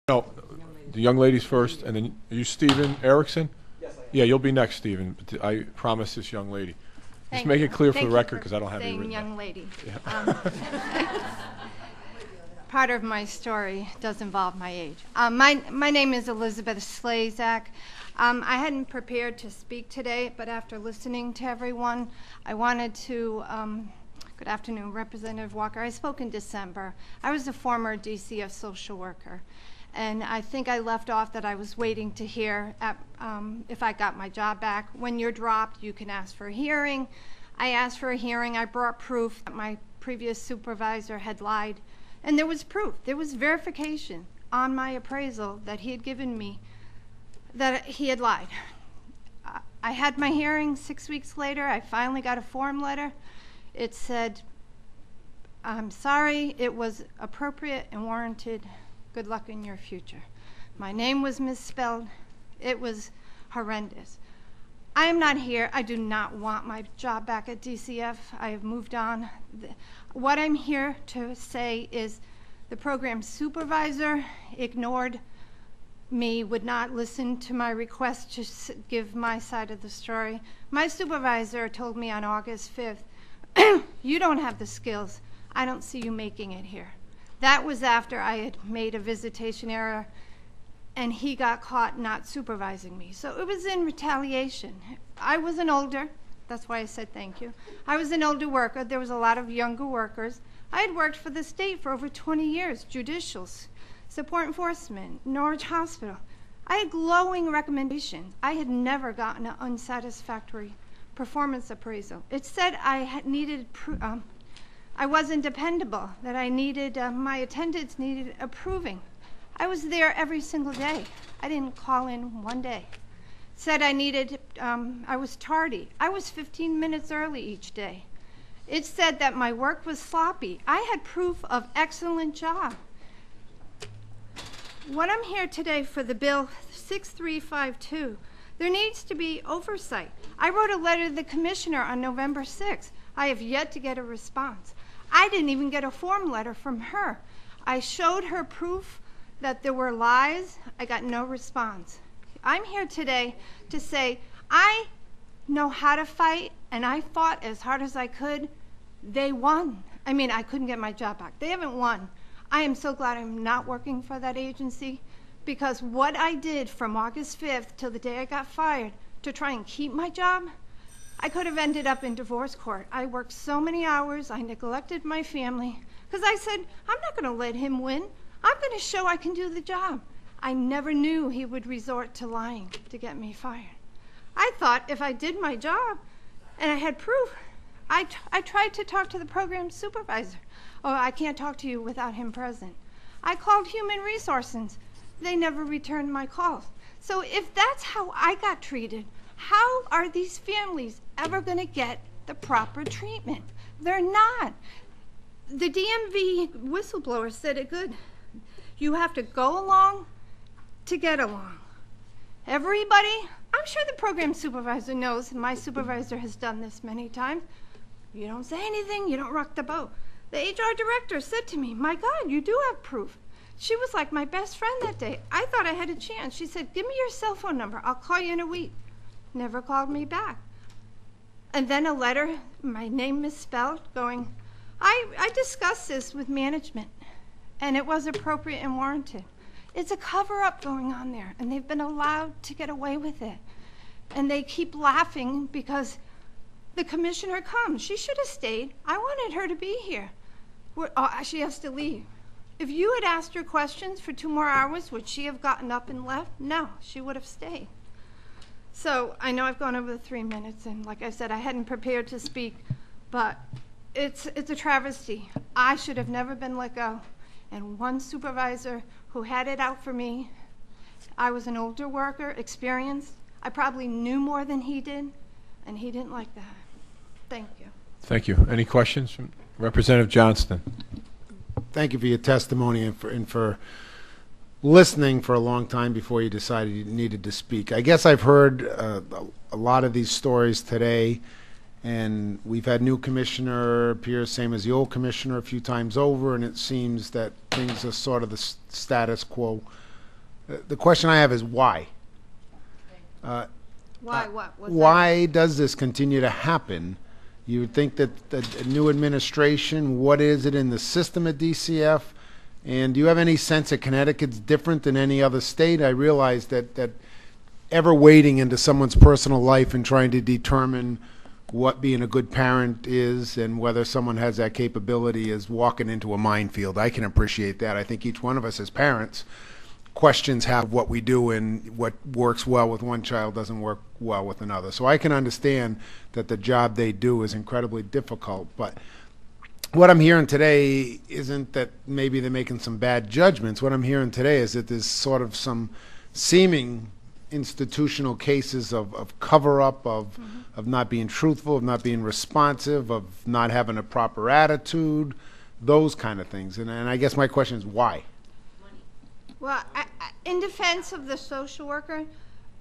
No, the young ladies first, and then are you Stephen Erickson? Yes, I am. Yeah, you'll be next, Stephen. But I promise this young lady. Just make it clear for the record, because I don't have it written young up. lady. Yeah. Part of my story does involve my age. My name is Elizabeth Slazak. I hadn't prepared to speak today, but after listening to everyone, I wanted to, good afternoon, Representative Walker. I spoke in December. I was a former DCF social worker, and I think I left off that I was waiting to hear if I got my job back. When you're dropped, you can ask for a hearing. I asked for a hearing. I brought proof that my previous supervisor had lied. And there was proof. There was verification on my appraisal that he had given me that he had lied. I had my hearing 6 weeks later. I finally got a form letter. It said, "I'm sorry, it was appropriate and warranted. Good luck in your future." My name was misspelled. It was horrendous. I am not here. I do not want my job back at DCF. I have moved on. What I'm here to say is the program supervisor ignored me, would not listen to my request to give my side of the story. My supervisor told me on August 5th, "You don't have the skills. I don't see you making it here." That was after I had made a visitation error and he got caught not supervising me. So it was in retaliation. I was an older, that's why I said thank you. I was an older worker. There was a lot of younger workers. I had worked for the state for over 20 years, judicials, support enforcement, Norwich Hospital. I had glowing recommendations. I had never gotten an unsatisfactory performance appraisal. It said I wasn't dependable, that I needed, my attendance needed approving. I was there every single day. I didn't call in one day. Said I was tardy. I was 15 minutes early each day. It said that my work was sloppy. I had proof of excellent job. What I'm here today for the bill 6352, there needs to be oversight. I wrote a letter to the commissioner on November 6th. I have yet to get a response. I didn't even get a form letter from her. I showed her proof that there were lies. I got no response. I'm here today to say I know how to fight, and I fought as hard as I could. They won. I mean, I couldn't get my job back. They haven't won. I am so glad I'm not working for that agency, because what I did from August 5th till the day I got fired to try and keep my job, I could have ended up in divorce court. I worked so many hours. I neglected my family because I said, I'm not going to let him win. I'm going to show I can do the job. I never knew he would resort to lying to get me fired. I thought if I did my job and I had proof, I tried to talk to the program supervisor. Oh, I can't talk to you without him present. I called Human Resources. They never returned my calls. So if that's how I got treated, how are these families ever going to get the proper treatment? They're not. The DMV whistleblower said it good. You have to go along to get along. Everybody, I'm sure the program supervisor knows, and my supervisor has done this many times, you don't say anything, you don't rock the boat. The HR director said to me, "My God, you do have proof." She was like my best friend that day. I thought I had a chance. She said, "Give me your cell phone number. I'll call you in a week." Never called me back. And then a letter, my name misspelled, going, I discussed this with management, and it was appropriate and warranted. It's a cover-up going on there, and they've been allowed to get away with it. And they keep laughing because the commissioner comes. She should have stayed. I wanted her to be here. She has to leave. If you had asked her questions for 2 more hours, would she have gotten up and left? No, she would have stayed. So I know I've gone over the 3 minutes, and like I said, I hadn't prepared to speak, but it's a travesty. I should have never been let go. And one supervisor who had it out for me, I was an older worker, experienced. I probably knew more than he did, and he didn't like that. Thank you. Thank you. Any questions from Representative Johnston? Thank you for your testimony and for listening for a long time before you decided you needed to speak. I guess I've heard a lot of these stories today, and we've had new commissioner appear, same as the old commissioner, a few times over, and it seems that things are sort of the status quo. The question I have is why? Why? What? What's Why does this continue to happen? You would think that the new administration, what is it in the system at DCF? And do you have any sense that Connecticut's different than any other state? I realize that ever wading into someone's personal life and trying to determine what being a good parent is and whether someone has that capability is walking into a minefield. I can appreciate that. I think each one of us as parents questions have what we do, and what works well with one child doesn't work well with another. So I can understand that the job they do is incredibly difficult. But what I'm hearing today isn't that maybe they're making some bad judgments. What I'm hearing today is that there's sort of some seeming institutional cases of cover-up, of not being truthful, of not being responsive, of not having a proper attitude, those kind of things. And I guess my question is why? Well, in defense of the social worker,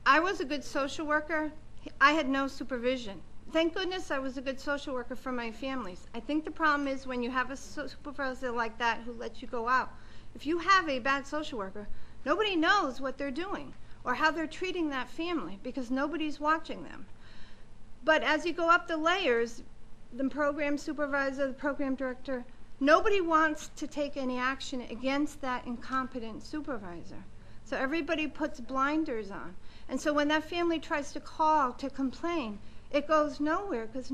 I was a good social worker. I had no supervision. Thank goodness I was a good social worker for my families. I think the problem is when you have a supervisor like that who lets you go out. If you have a bad social worker, nobody knows what they're doing or how they're treating that family because nobody's watching them. But as you go up the layers, the program supervisor, the program director, nobody wants to take any action against that incompetent supervisor. So everybody puts blinders on. And so when that family tries to call to complain, it goes nowhere because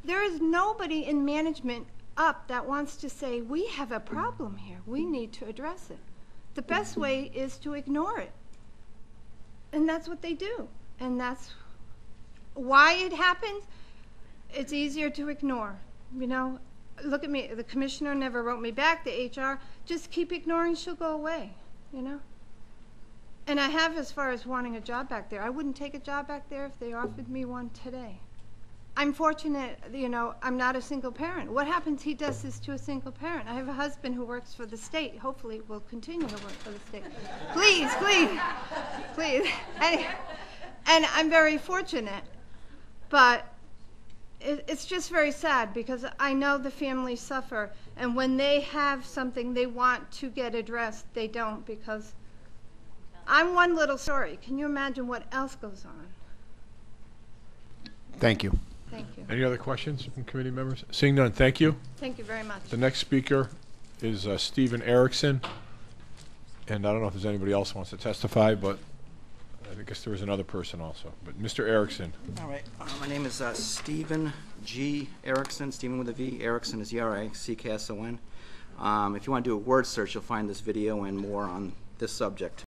there is nobody in management up that wants to say, we have a problem here. We need to address it. The best way is to ignore it. And that's what they do. And that's why it happens. It's easier to ignore, you know. Look at me, the commissioner never wrote me back, the HR, just keep ignoring, she'll go away, you know? And I have as far as wanting a job back there. I wouldn't take a job back there if they offered me one today. I'm fortunate, you know, I'm not a single parent. What happens, he does this to a single parent. I have a husband who works for the state, hopefully will continue to work for the state. Please, please, please. And I'm very fortunate, but it's just very sad because I know the families suffer, and when they have something they want to get addressed, they don't, because I'm one little story. Can you imagine what else goes on? Thank you. Thank you. Any other questions from committee members? Seeing none, thank you. Thank you very much. The next speaker is Stephen Erickson, and I don't know if there's anybody else who wants to testify, but I guess there was another person also. But Mr. Erickson. All right. My name is Stephen G. Erickson. Stephen with a V. Erickson is E-R-I-C-K-S-O-N. If you want to do a word search, you'll find this video and more on this subject.